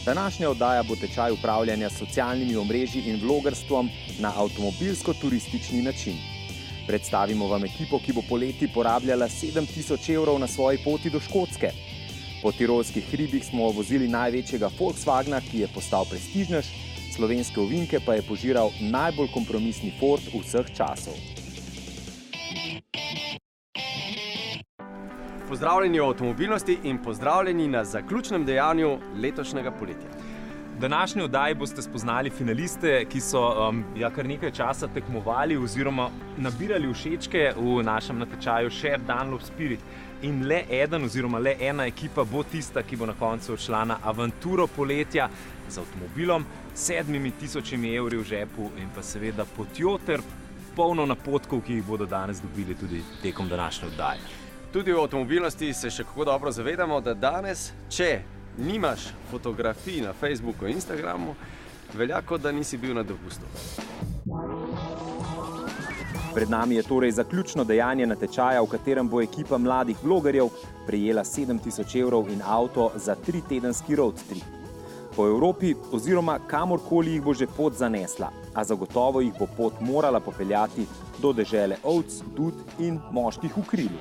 Današnja oddaja bo tečaj upravljanja s socialnimi omrežji in vlogerstvom na avtomobilsko-turistični način. Predstavimo vam ekipo, ki bo poleti porabljala 7000 evrov na svoji poti do Škotske. Po tirolskih hribih smo vozili največjega Volkswagna, ki je postal prestižnež, slovenske ovinke pa je požiral najbolj kompromisni Ford vseh časov. Pozdravljeni v avtomobilnosti in pozdravljeni na zaključnem dejanju letošnjega poletja. V današnji oddaji boste spoznali finaliste, ki so kar nekaj časa tekmovali oziroma nabirali všečke v našem natečaju Share Dunlop Spirit. In le eden oziroma le ena ekipa bo tista, ki bo na koncu odšla na avanturo poletja z avtomobilom, 7000 evri v žepu in pa seveda potjo ter polno napotkov, ki jih bodo danes dobili tudi tekom današnje oddaje. Tudi v avtomobilnosti se še kako dobro zavedamo, da danes, če nimaš fotografij na Facebooku in Instagramu, velja kot da nisi bil na dopustu. Pred nami je torej zaključno dejanje natečaja, v katerem bo ekipa mladih vlogerjev prejela 7000 evrov in avto za 3-tedenski road trip. Po Evropi oziroma kamorkoli jih bo že pot zanesla, a zagotovo jih bo pot morala popeljati do dežele ovc, dud in moških v krilu.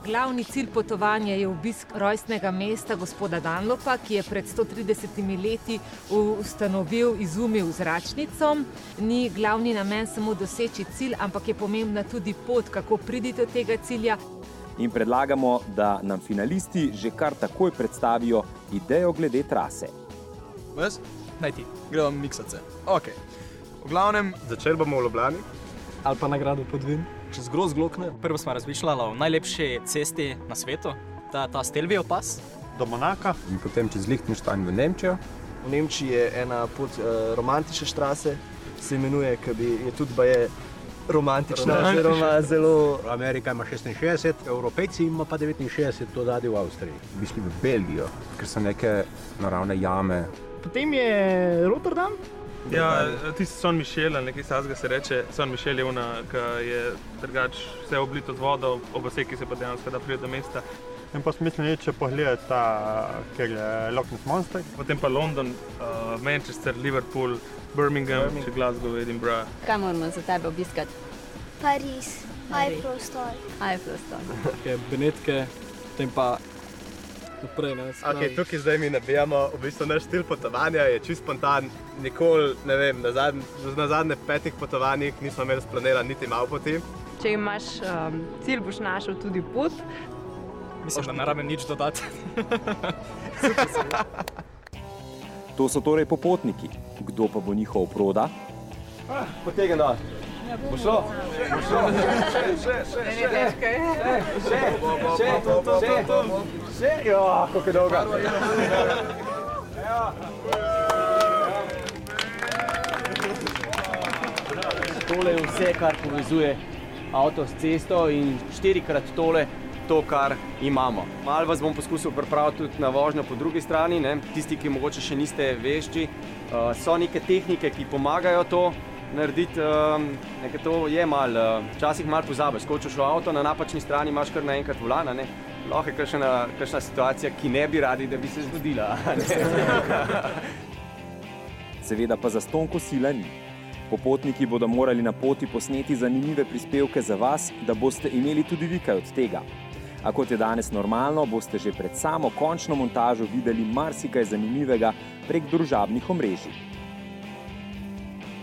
Glavni cilj potovanja je obisk rojstnega mesta gospoda Dunlopa, ki je pred 130 leti ustanovil, izumil zračnico. Ni glavni namen samo doseči cilj, ampak je pomembna tudi pot, kako priti do tega cilja. In predlagamo, da nam finalisti že kar takoj predstavijo idejo glede trase. Ves? Naj ti. Gremo miksace. Ok. V glavnem, začeli bomo v Ljubljani. Ali pa na gradu Podvin. Čez Gross Glockner. Prvo smo razmišljali o najlepši cesti na svetu, ta Stelvio pas. Do Monaka in potem čez Liechtenstein v Nemčijo. V Nemčiji je ena pot romantične štrase, se imenuje, ki je tudi baje romantična, oziroma zelo... Amerika ima 66, Evropejci ima pa 69, to dadi v Avstriji. Mislim v Belgijo, ker so neke naravne jame. Potem je Rotterdam. Ja, tisti San Michel, nekaj sazga se reče. San Michel je ona, ki je drugač vse oblito z vodo, obaseki se pa dejansko da pride do mesta. In pa smiselno je, če pogledati ta, ker je Loch Ness Monster. Potem pa London, Manchester, Liverpool, Birmingham, če Glasgow, Edinburgh. Kaj moramo za tebe obiskati? Pariz, Eiffel Tower. Benetke, potem pa naprej. Okay, tukaj zdaj mi nabijamo, v bistvu naš stil potovanja je čist spontan. Nikoli, ne vem, na zadnje 5 potovanjih nismo imeli splaniran niti malo poti. Če imaš cilj, boš našel tudi pot. Mislim, da ne rabim nič dodati. To so torej popotniki. Kdo pa bo njihov proda? Potegaj dol. Bo šlo? Še. Koliko je dolga. Tole je vse, kar povezuje avto s cesto in 4x tole, to, kar imamo. Malo vas bom poskusil pripraviti tudi na vožnjo po drugi strani, ne? Tisti, ki mogoče še niste vešči. So neke tehnike, ki pomagajo to narediti, nekaj to je malo, včasih malo pozabiš. Skočiš v avto, na napačni strani imaš kar naenkrat volan, ne? Lahko je kakšna situacija, ki ne bi radi, da bi se zgodila. Seveda pa zastonj kosila ni. Popotniki bodo morali na poti posneti zanimive prispevke za vas, da boste imeli tudi vi kaj od tega. A kot je danes normalno, boste že pred samo končno montažo videli marsikaj zanimivega prek družabnih omrežij.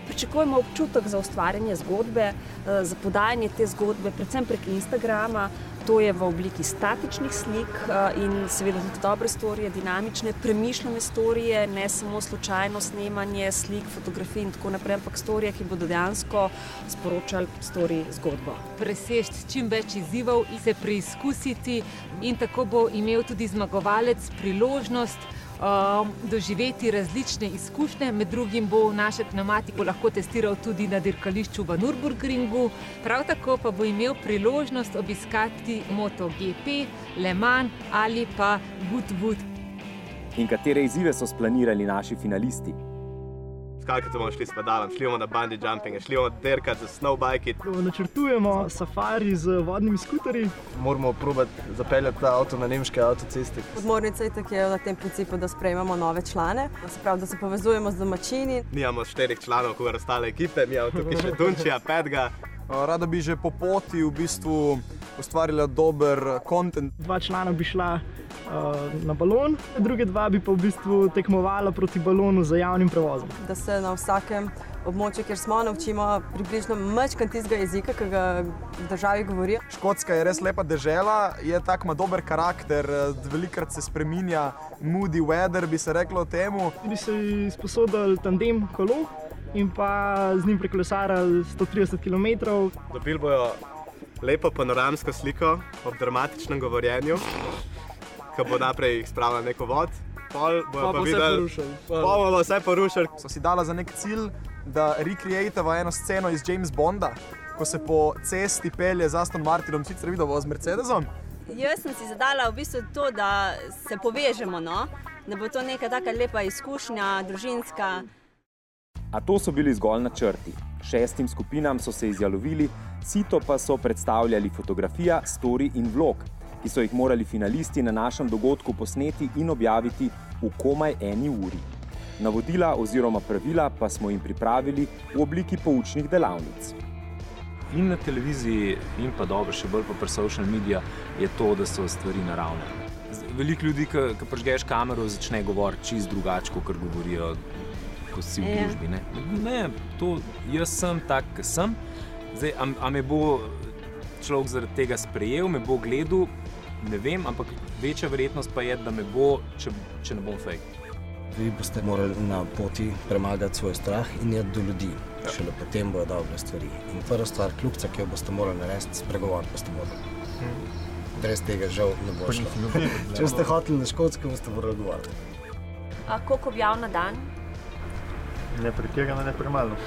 Pričakujemo občutek za ustvarjanje zgodbe, za podajanje te zgodbe, predvsem prek Instagrama. To je v obliki statičnih slik in seveda tudi dobre storije, dinamične, premišljene storije, ne samo slučajno snemanje slik, fotografij in tako naprej, ampak storije, ki bodo dejansko sporočali zgodbo. Preseči čim več izzivov in se preizkusiti in tako bo imel tudi zmagovalec priložnost doživeti različne izkušnje. Med drugim bo našo pnevmatiko lahko testiral tudi na dirkališču v Nürburgringu. Prav tako pa bo imel priložnost obiskati MotoGP, Le Mans ali pa Goodwood. In katere izzive so splanirali naši finalisti? skakalce bomo šli s pedalom, šli bomo na bungee jumping, šli bomo dirkati z snowbike. Načrtujemo safari z vodnimi skuterji. Moramo probati zapeljati ta avto na nemške avtoceste. Podmornica itak je na tem principu, da sprejemamo nove člane, se pravi, da se povezujemo z domačini. Nimamo 4 članov, kot ostale ekipe, mi imamo tukaj še Dunčija, 5. Rada bi že po poti v bistvu ustvarila dober content. 2 člana bi šla na balon, druge 2 bi pa v bistvu tekmovala proti balonu za javnim prevozom. Da se na vsakem območju, kjer smo, naučimo približno majčkeno tistega jezika, ki ga v državi govorijo. Škotska je res lepa dežela, je tak, ima dober karakter, velikokrat se spreminja, moody weather bi se reklo temu. Bi se izposodili tandem kolo in pa z njim prekolesarili 130 km. Dobili bojo lepo panoramsko sliko ob dramatičnem govorjenju, ko bo naprej jih spravila neko vod. Pol bojo pa videli, bomo vse porušili. So si dala za nek cilj, da recreatava eno sceno iz James Bonda, ko se po cesti pelje z Aston Martinom, sicer vidovo z Mercedesom. Jaz sem si zadala v bistvu to, da se povežemo, no? Da bo to neka taka lepa izkušnja, družinska. A to so bili zgolj načrti. 6 skupinam so se izjalovili, sito pa so predstavljali fotografija, story in vlog, ki so jih morali finalisti na našem dogodku posneti in objaviti v komaj 1 uri. Navodila oziroma pravila pa smo jim pripravili v obliki poučnih delavnic. In na televiziji, in pa dobro, še bolj pa pri social media, je to, da so stvari naravne. Veliko ljudi, ki prižgeš kamero, začne govoriti čisto drugače, kot govorijo, ko si v družbi. Ne, to jaz sem tak, ki sem. Zdaj, a me bo človek zaradi tega sprejel, me bo gledal, ne vem, ampak večja verjetnost pa je, da me bo, če ne bom fake. Vi boste morali na poti premagati svoj strah in iti do ljudi. Šele potem bojo dobre stvari. In prva stvar, kljubca, ki jo boste morali narediti, spregovoriti boste morali. Brez tega žal ne bo šlo. Če ste hoteli na Škotsko, boste morali govoriti. Koliko objav na dan? Ne pretirano, ne premalo.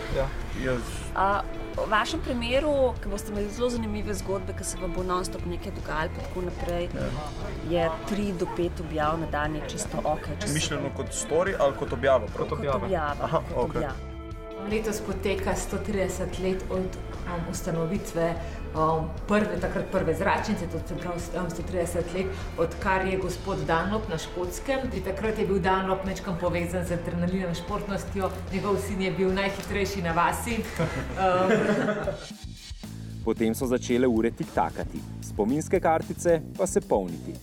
V vašem primeru, ki boste imeli zelo zanimive zgodbe, ki se vam bo non-stop nekaj dogajalo, pa tako naprej, je 3 do 5 objav na dan, je čisto ok. Mišljeno kot story ali kot objava? Kot objava. Letos poteka 130 let od ustanovitve prve zračnice, to se pravi 130 let, odkar je gospod Dunlop na Škotskem. Takrat je bil Dunlop mečkam povezan z adrenalinom, športnostjo, njegov sin je bil najhitrejši na vasi. Potem so začele ure tiktakati, spominske kartice pa se polniti.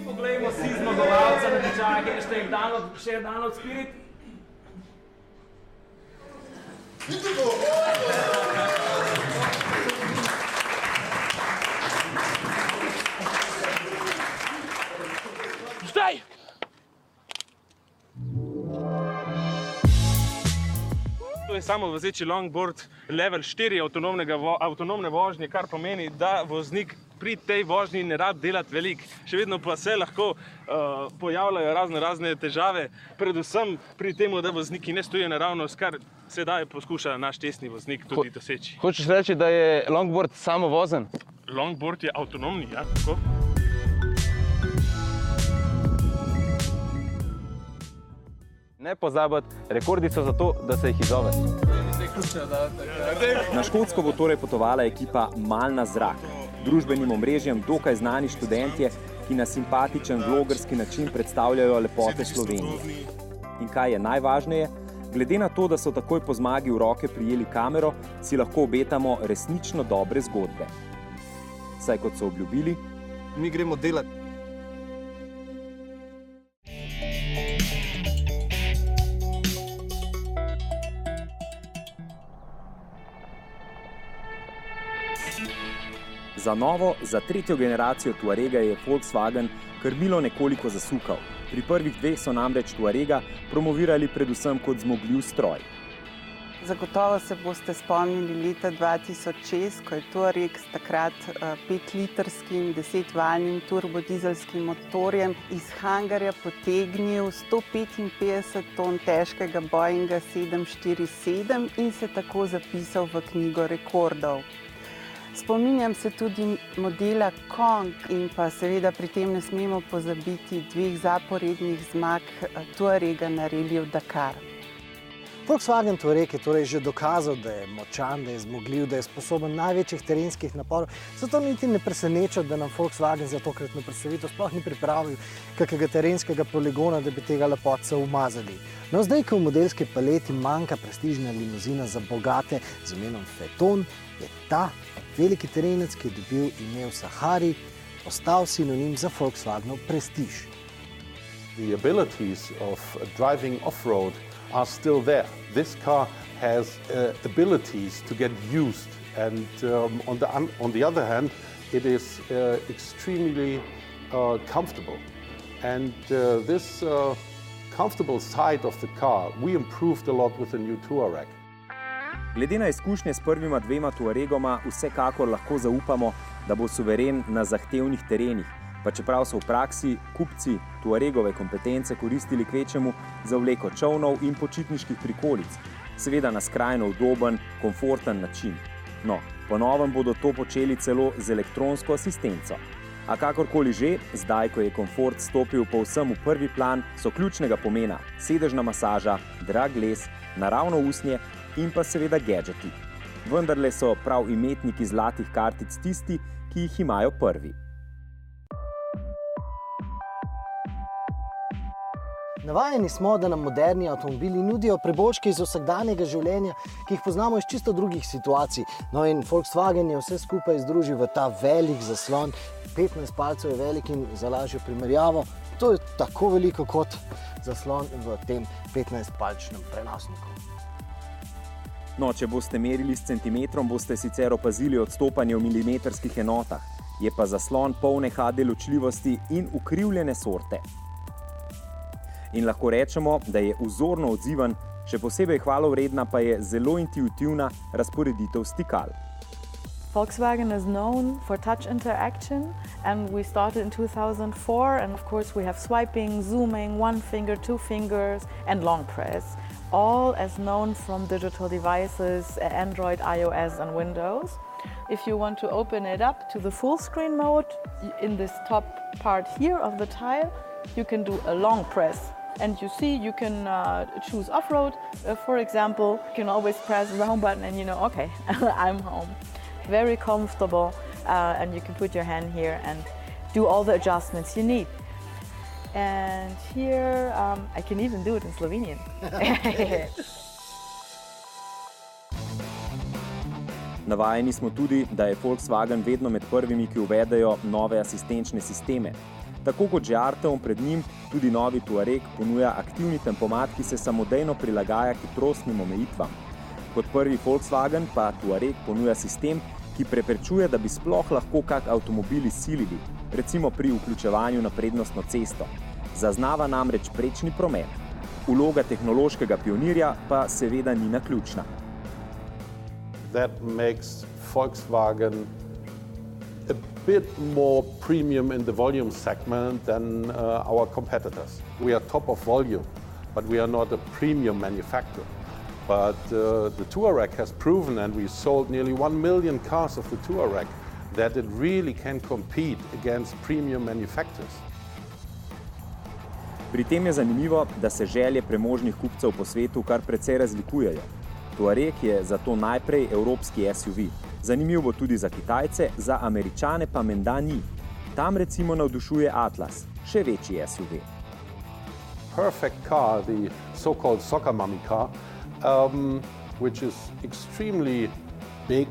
Poglejmo si zmagovalca na tečaju, hashtag Dunlop Spirit. Zdaj! To je samovozeči longboard level 4 avtonomne vožnje, kar pomeni, da voznik pri tej vožnji ne rabi delati veliko. Še vedno pa se lahko pojavljajo razne težave, predvsem pri tem, da vozniki ne stojijo naravnost, kar sedaj poskuša naš testni voznik tudi doseči. Hočeš reči, da je longboard samovozen? Longboard je avtonomni, ja, tako. Ne pozabiti, rekordi so zato, da se jih izzove. Na Škotsko bo torej potovala ekipa Mal na zrak. Družbenim omrežjem dokaj znani študentje, ki na simpatičen vlogerski način predstavljajo lepote Slovenije. In kaj je najvažneje? Glede na to, da so takoj po zmagi v roke prijeli kamero, si lahko obetamo resnično dobre zgodbe. Saj kot so obljubili, mi gremo delati. Za tretjo generacijo Tuarega je Volkswagen krmilo nekoliko zasukal. Pri prvih 2 so namreč Tuarega promovirali predvsem kot zmogljiv stroj. Zagotovo se boste spomnili leta 2006, ko je Touareg s takrat 5-litrskim 10-valnim turbodizelskim motorjem iz hangarja potegnil 155 ton težkega Boeinga 747 in se tako zapisal v knjigo rekordov. Spominjam se tudi modela Kong in pa seveda pri tem ne smemo pozabiti 2 zaporednih zmag Touarega na reliju Dakar. Volkswagen Touareg je torej že dokazal, da je močan, da je zmogljiv, da je sposoben največjih terenskih naporov. Zato niti ne preseneča, da nam Volkswagen za tokratno predstavitev sploh ni pripravil kakega terenskega poligona, da bi tega lepotca umazali. No, zdaj, ko v modelski paleti manjka prestižna limuzina za bogate z imenom Phaeton, je ta veliki terenec, ki je dobil ime v Sahari, postal sinonim za Volkswagenov prestiž. The abilities of driving off-road are still there. This car has abilities to get used, and on the other hand, it is extremely comfortable. And this comfortable side of the car, we improved a lot with the new Touareg. Glede na izkušnje s prvima 2 Touaregoma, vsekakor lahko zaupamo, da bo suveren na zahtevnih terenih, pa čeprav so v praksi kupci Touaregove kompetence koristili kvečemu za vleko čolnov in počitniških prikolic, seveda na skrajno udoben, komforten način. No, po novem bodo to počeli celo z elektronsko asistenco. A kakorkoli že, zdaj, ko je komfort stopil povsem v prvi plan, so ključnega pomena sedežna masaža, drag les, naravno usnje in pa seveda gadžeti. Vendarle so prav imetniki zlatih kartic tisti, ki jih imajo prvi. Navajeni smo, da nam moderni avtomobili nudijo priboljške iz vsakdanjega življenja, ki jih poznamo iz čisto drugih situacij. No in Volkswagen je vse skupaj združil v ta velik zaslon. 15 palcev je velik in za lažjo primerjavo. To je tako veliko kot zaslon v tem 15-palčnem prenosniku. No, če boste merili s centimetrom, boste sicer opazili odstopanje v milimetrskih enotah. Je pa zaslon polne HD ločljivosti in ukrivljene sorte. In lahko rečemo, da je vzorno odziven, še posebej hvalovredna pa je zelo intuitivna razporeditev stikal. Volkswagen is known for touch interaction, and we started in 2004, and of course we have swiping, zooming, 1 finger, 2 fingers and long press, all as known from digital devices, Android, iOS and Windows. If you want to open it up to the full screen mode, in this top part here of the tile, you can do a long press. And you see, you can choose off-road, for example. You can always press the home button and you know, okay, I'm home. Very comfortable, and you can put your hand here and do all the adjustments you need. And here, I can even do it in Slovenian. Navajeni smo tudi, da je Volkswagen vedno med prvimi, ki uvedejo nove asistenčne sisteme. Tako kot že Arteon pred njim, tudi novi Touareg ponuja aktivni tempomat, ki se samodejno prilagaja hitrostnim omejitvam. Kot prvi Volkswagen pa Touareg ponuja sistem, ki preprečuje, da bi sploh lahko kak avtomobil izsilili, recimo pri vključevanju na prednostno cesto. Zaznava namreč prečni promet. Vloga tehnološkega pionirja pa seveda ni naključna. That makes Volkswagen a bit more premium in the volume segment than our competitors. We are top of volume, but we are not a premium manufacturer. But the Touareg has proven, and we sold nearly 1 million cars of the Touareg, that it really can compete against premium manufacturers. Pri tem je zanimivo, da se želje premožnih kupcev po svetu kar precej razlikujejo. Touareg je zato najprej evropski SUV. Zanimiv bo tudi za Kitajce, za Američane pa menda ni. Tam recimo navdušuje Atlas, še večji SUV. Perfect car, the so-called soccer mommy car, which is extremely big,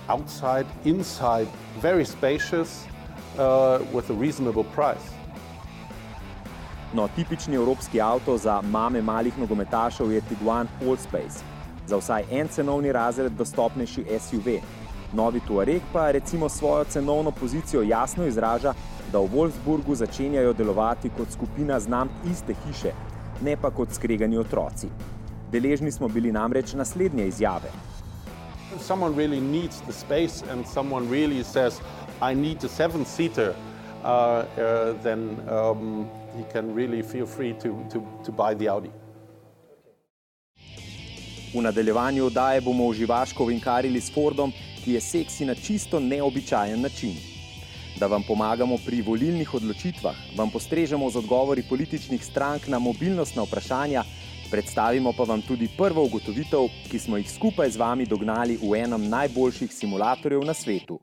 outside, inside, very spacious, with a reasonable price. No, tipični evropski avto za mame malih nogometašev je Tiguan Allspace. Za vsaj en cenovni razred dostopnejši SUV. Novi Touareg pa recimo svojo cenovno pozicijo jasno izraža, da v Wolfsburgu začenjajo delovati kot skupina znamk iste hiše, ne pa kot skregani otroci. Deležni smo bili namreč naslednje izjave. If someone really needs the space and someone really says, I need a 7-seater, then he can really feel free to buy the Audi. V nadaljevanju oddaje bomo uživaško ovinkarili s Fordom, ki je seksi na čisto neobičajen način. Da vam pomagamo pri volilnih odločitvah, vam postrežemo z odgovori političnih strank na mobilnostna vprašanja, predstavimo pa vam tudi prvo ugotovitev, ki smo jih skupaj z vami dognali v enem najboljših simulatorjev na svetu.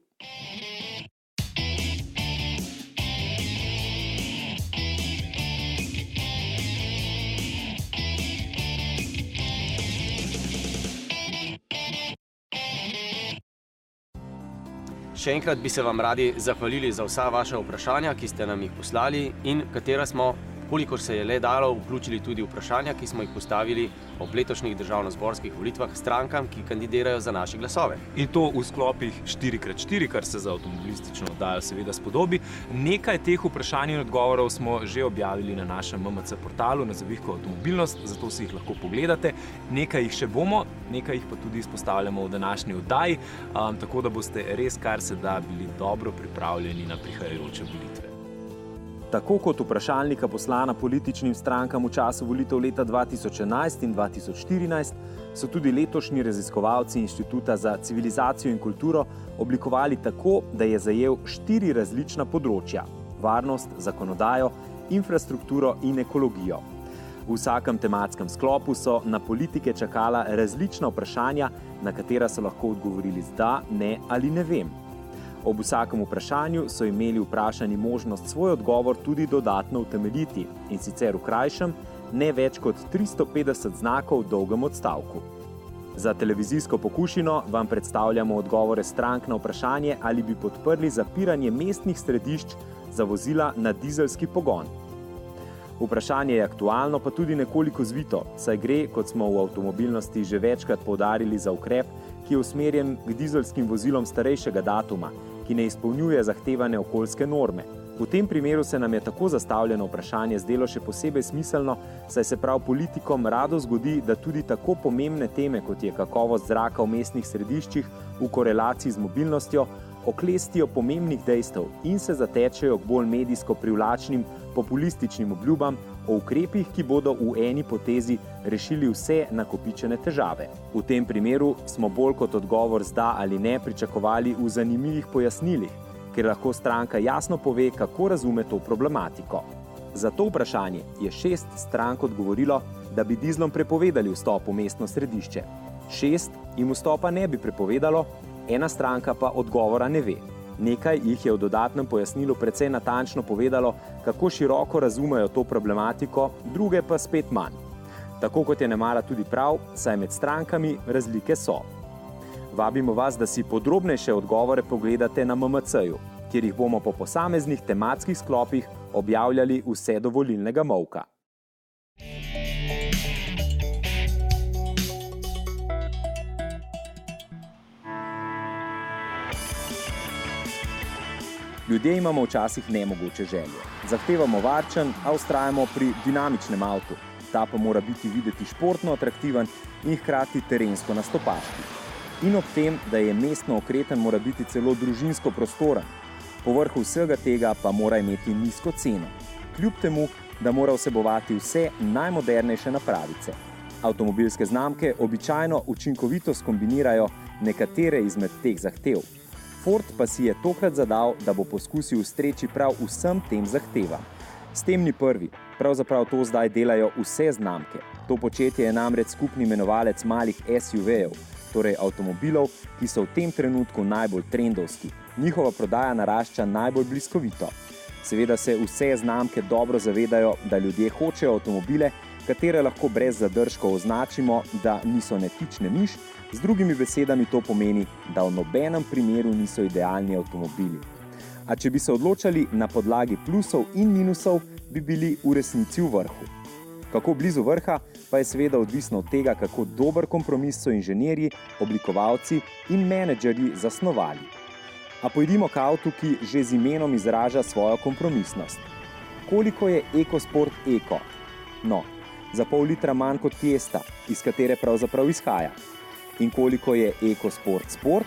Še enkrat bi se vam radi zahvalili za vsa vaša vprašanja, ki ste nam jih poslali in katera smo, kolikor se je le dalo, vključili tudi vprašanja, ki smo jih postavili ob letošnjih državnozborskih volitvah strankam, ki kandidirajo za naše glasove. In to v sklopih 4x4, kar se za avtomobilistično oddajo seveda spodobi. Nekaj teh vprašanj in odgovorov smo že objavili na našem MMC portalu na zavihku Avtomobilnost, zato si jih lahko pogledate. Nekaj jih še bomo, nekaj jih pa tudi izpostavljamo v današnji oddaji, tako da boste res kar se da bili dobro pripravljeni na prihajajoče volitve. Tako kot vprašalnika poslana političnim strankam v času volitev leta 2011 in 2014, so tudi letošnji raziskovalci Inštituta za civilizacijo in kulturo oblikovali tako, da je zajel 4 različna področja: varnost, zakonodajo, infrastrukturo in ekologijo. V vsakem tematskem sklopu so na politike čakala različna vprašanja, na katera so lahko odgovorili z da, ne ali ne vem. Ob vsakem vprašanju so imeli vprašani možnost svoj odgovor tudi dodatno utemeljiti, in sicer v krajšem, ne več kot 350 znakov dolgem odstavku. Za televizijsko pokušino vam predstavljamo odgovore strank na vprašanje, ali bi podprli zapiranje mestnih središč za vozila na dizelski pogon. Vprašanje je aktualno, pa tudi nekoliko zvito, saj gre, kot smo v avtomobilnosti že večkrat poudarili, za ukrep, ki je usmerjen k dizelskim vozilom starejšega datuma, ki ne izpolnjuje zahtevane okoljske norme. V tem primeru se nam je tako zastavljeno vprašanje zdelo še posebej smiselno, saj se prav politikom rado zgodi, da tudi tako pomembne teme, kot je kakovost zraka v mestnih središčih v korelaciji z mobilnostjo, oklestijo pomembnih dejstev in se zatečejo k bolj medijsko privlačnim populističnim obljubam o ukrepih, ki bodo v eni potezi rešili vse nakopičene težave. V tem primeru smo bolj kot odgovor z da ali ne pričakovali v zanimivih pojasnilih, ker lahko stranka jasno pove, kako razume to problematiko. Za to vprašanje je 6 strank odgovorilo, da bi dizlom prepovedali vstop v mestno središče. 6 jim vstopa ne bi prepovedalo, ena stranka pa odgovora ne ve. Nekaj jih je v dodatnem pojasnilu precej natančno povedalo, kako široko razumejo to problematiko, druge pa spet manj. Tako kot je nemara tudi prav, saj med strankami razlike so. Vabimo vas, da si podrobnejše odgovore pogledate na MMC-ju, kjer jih bomo po posameznih tematskih sklopih objavljali vse do volilnega molka. Ljudje imamo včasih nemogoče želje. Zahtevamo varčen, a vztrajamo pri dinamičnem avtu. Ta pa mora biti videti športno atraktiven in hkrati terensko nastopaški. In ob tem, da je mestno okreten, mora biti celo družinsko prostoren. Povrhu vsega tega pa mora imeti nizko ceno. Kljub temu, da mora vsebovati vse najmodernejše napravice. Avtomobilske znamke običajno učinkovito skombinirajo nekatere izmed teh zahtev. Ford pa si je tokrat zadal, da bo poskusil ustreči prav vsem tem zahtevam. S tem ni prvi, pravzaprav to zdaj delajo vse znamke. To početje je namreč skupni imenovalec malih SUV-jev, torej avtomobilov, ki so v tem trenutku najbolj trendovski. Njihova prodaja narašča najbolj bliskovito. Seveda se vse znamke dobro zavedajo, da ljudje hočejo avtomobile, katere lahko brez zadržkov označimo, da niso ne tič ne miš, z drugimi besedami to pomeni, da v nobenem primeru niso idealni avtomobili. A če bi se odločali na podlagi plusov in minusov, bi bili v resnici v vrhu. Kako blizu vrha, pa je seveda odvisno od tega, kako dober kompromis so inženirji, oblikovalci in menedžerji zasnovali. A pojdimo k avtu, ki že z imenom izraža svojo kompromisnost. Koliko je EcoSport Eco? No, za pol litra manj kot Fiesta, iz katere pravzaprav izhaja. In koliko je EcoSport sport?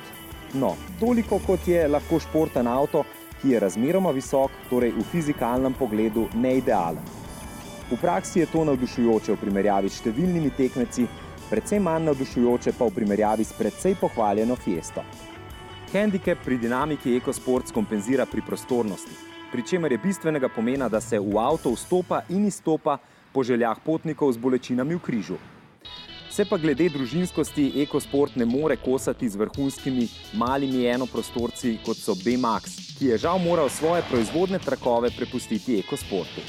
No, toliko kot je lahko športen avto, ki je razmeroma visok, torej v fizikalnem pogledu neidealen. V praksi je to navdušujoče v primerjavi s številnimi tekmeci, predvsem manj navdušujoče pa v primerjavi s precej pohvaljeno Fiesto. Handicap pri dinamiki EcoSport kompenzira pri prostornosti, pri čemer je bistvenega pomena, da se v avto vstopa in izstopa po željah potnikov z bolečinami v križu. Se pa glede družinskosti EcoSport ne more kosati z vrhunskimi malimi enoprostorci, kot so B-Max, ki je žal moral svoje proizvodne trakove prepustiti EcoSportu.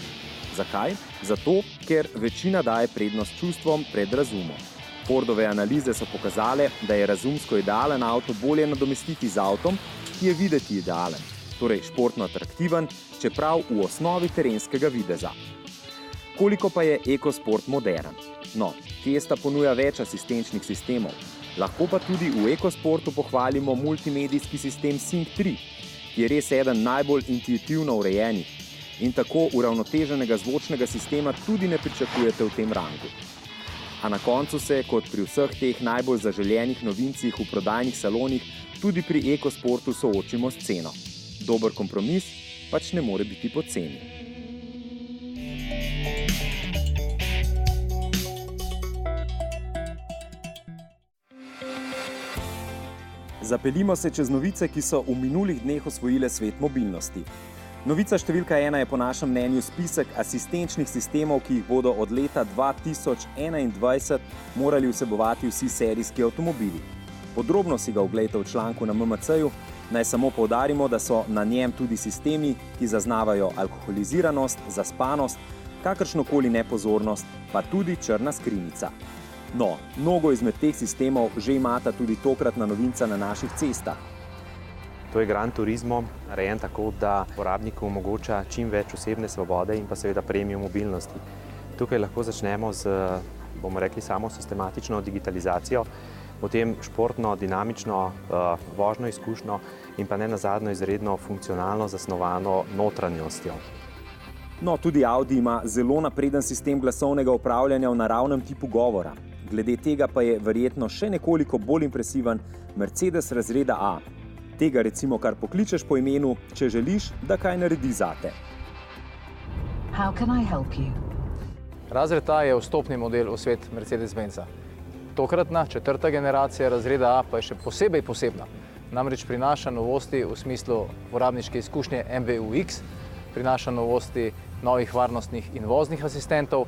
Zakaj? Zato, ker večina daje prednost čustvom pred razumom. Fordove analize so pokazale, da je razumsko idealen avto bolje nadomestiti z avtom, ki je videti idealen, torej športno atraktiven, čeprav v osnovi terenskega videza. Koliko pa je EcoSport moderen? No, Fiesta ponuja več asistenčnih sistemov. Lahko pa tudi v EcoSportu pohvalimo multimedijski sistem Sync 3, ki je res eden najbolj intuitivno urejenih in tako uravnoteženega zvočnega sistema tudi ne pričakujete v tem rangu. A na koncu se, kot pri vseh teh najbolj zaželenih novincih v prodajnih salonih, tudi pri EcoSportu soočimo s ceno. Dober kompromis pač ne more biti poceni. Zapeljimo se čez novice, ki so v minulih dneh osvojile svet mobilnosti. Novica številka 1 je po našem mnenju spisek asistenčnih sistemov, ki jih bodo od leta 2021 morali vsebovati vsi serijski avtomobili. Podrobno si ga oglejte v članku na MMC-ju, naj samo poudarimo, da so na njem tudi sistemi, ki zaznavajo alkoholiziranost, zaspanost, kakršnokoli nepozornost, pa tudi črna skrinjica. No, mnogo izmed teh sistemov že imata tudi tokratna novinca na naših cestah. To je Gran Turismo, narejen tako, da uporabniku omogoča čim več osebne svobode in pa seveda premium mobilnosti. Tukaj lahko začnemo z, bomo rekli, samo sistematično digitalizacijo, potem športno, dinamično vožnjo izkušnjo in pa ne nazadnje izredno funkcionalno zasnovano notranjostjo. No, tudi Audi ima zelo napreden sistem glasovnega upravljanja v naravnem tipu govora. Glede tega pa je verjetno še nekoliko bolj impresiven Mercedes razreda A. Tega recimo kar pokličeš po imenu, če želiš, da kaj naredi zate. Razred A je vstopni model v svet Mercedes-Benza. Tokratna, 4. generacija razreda A pa je še posebej posebna. Namreč prinaša novosti v smislu uporabniške izkušnje MBUX, prinaša novosti novih varnostnih in voznih asistentov.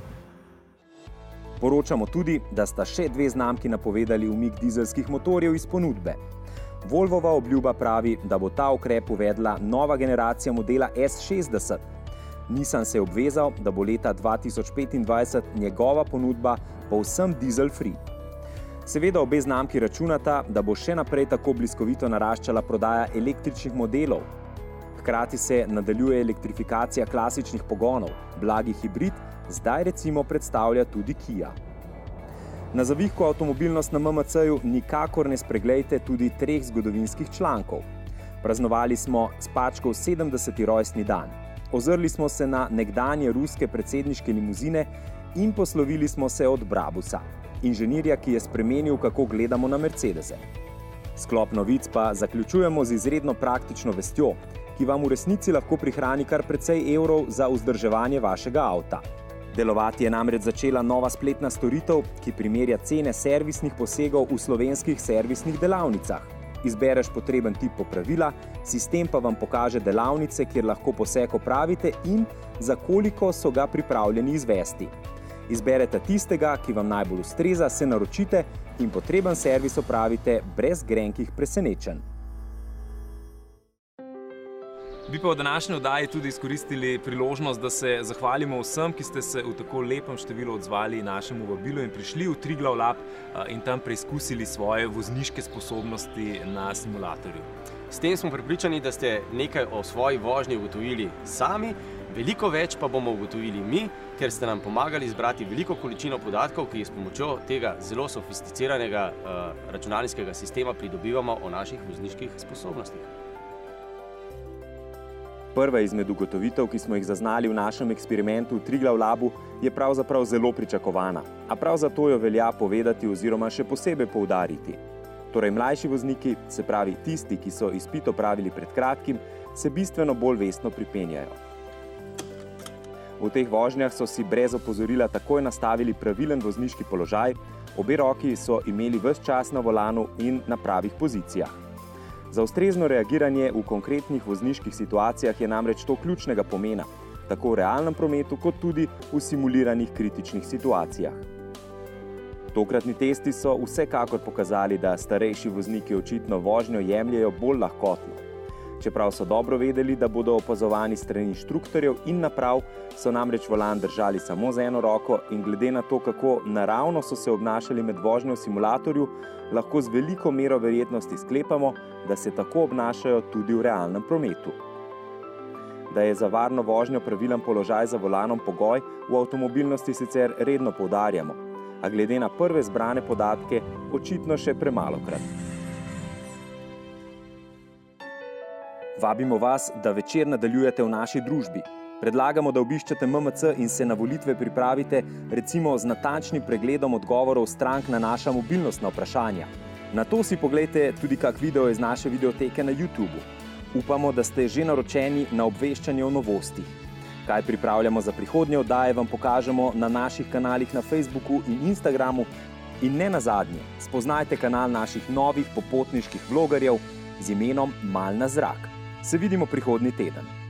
Poročamo tudi, da sta še 2 znamki napovedali umik dizelskih motorjev iz ponudbe. Volvova obljuba pravi, da bo ta ukrep uvedla nova generacija modela S60. Nissan se je obvezal, da bo leta 2025 njegova ponudba povsem diesel-free. Seveda obe znamki računata, da bo še naprej tako bliskovito naraščala prodaja električnih modelov. Hkrati se nadaljuje elektrifikacija klasičnih pogonov, blagi hibrid, zdaj recimo predstavlja tudi Kia. Na zavihku Avtomobilnost na MMC-ju nikakor ne spreglejte tudi 3 zgodovinskih člankov. Praznovali smo Spačkov 70. rojstni dan. Ozrli smo se na nekdanje ruske predsedniške limuzine in poslovili smo se od Brabusa, inženirja, ki je spremenil, kako gledamo na Mercedese. Sklop novic pa zaključujemo z izredno praktično vestjo, ki vam v resnici lahko prihrani kar precej evrov za vzdrževanje vašega avta. Delovati je namreč začela nova spletna storitev, ki primerja cene servisnih posegov v slovenskih servisnih delavnicah. Izbereš potreben tip popravila, sistem pa vam pokaže delavnice, kjer lahko poseg opravite in za koliko so ga pripravljeni izvesti. Izberete tistega, ki vam najbolj ustreza, se naročite in potreben servis opravite brez grenkih presenečenj. Bi pa v današnji oddaji tudi izkoristili priložnost, da se zahvalimo vsem, ki ste se v tako lepem številu odzvali našemu vabilu in prišli v Triglav Lab in tam preizkusili svoje vozniške sposobnosti na simulatorju. S tem smo prepričani, da ste nekaj o svoji vožnji ugotovili sami, veliko več pa bomo ugotovili mi, ker ste nam pomagali zbrati veliko količino podatkov, ki jih s pomočjo tega zelo sofisticiranega računalniškega sistema pridobivamo o naših vozniških sposobnostih. Prva izmed ugotovitev, ki smo jih zaznali v našem eksperimentu v Triglav Labu, je pravzaprav zelo pričakovana, a prav zato jo velja povedati oziroma še posebej poudariti. Torej, mlajši vozniki, se pravi tisti, ki so izpit opravili pred kratkim, se bistveno bolj vestno pripenjajo. V teh vožnjah so si brez opozorila takoj nastavili pravilen vozniški položaj, obe roki so imeli ves čas na volanu in na pravih pozicijah. Za ustrezno reagiranje v konkretnih vozniških situacijah je namreč to ključnega pomena, tako v realnem prometu, kot tudi v simuliranih kritičnih situacijah. Tokratni testi so vsekakor pokazali, da starejši vozniki očitno vožnjo jemljejo bolj lahkotno. Čeprav so dobro vedeli, da bodo opazovani strani inštruktorjev in naprav, so namreč volan držali samo z eno roko in glede na to, kako naravno so se obnašali med vožnjo v simulatorju, lahko z veliko mero verjetnosti sklepamo, da se tako obnašajo tudi v realnem prometu. Da je za varno vožnjo pravilen položaj za volanom pogoj, v avtomobilnosti sicer redno poudarjamo, a glede na prve zbrane podatke očitno še premalokrat. Vabimo vas, da večer nadaljujete v naši družbi. Predlagamo, da obiščete MMC in se na volitve pripravite recimo z natančnim pregledom odgovorov strank na naša mobilnostna vprašanja. Nato si poglejte tudi kak video iz naše videoteke na YouTubeu. Upamo, da ste že naročeni na obveščanje o novostih. Kaj pripravljamo za prihodnje oddaje, vam pokažemo na naših kanalih na Facebooku in Instagramu. In ne nazadnje, spoznajte kanal naših novih popotniških vlogerjev z imenom Mal na zrak. Se vidimo prihodnji teden.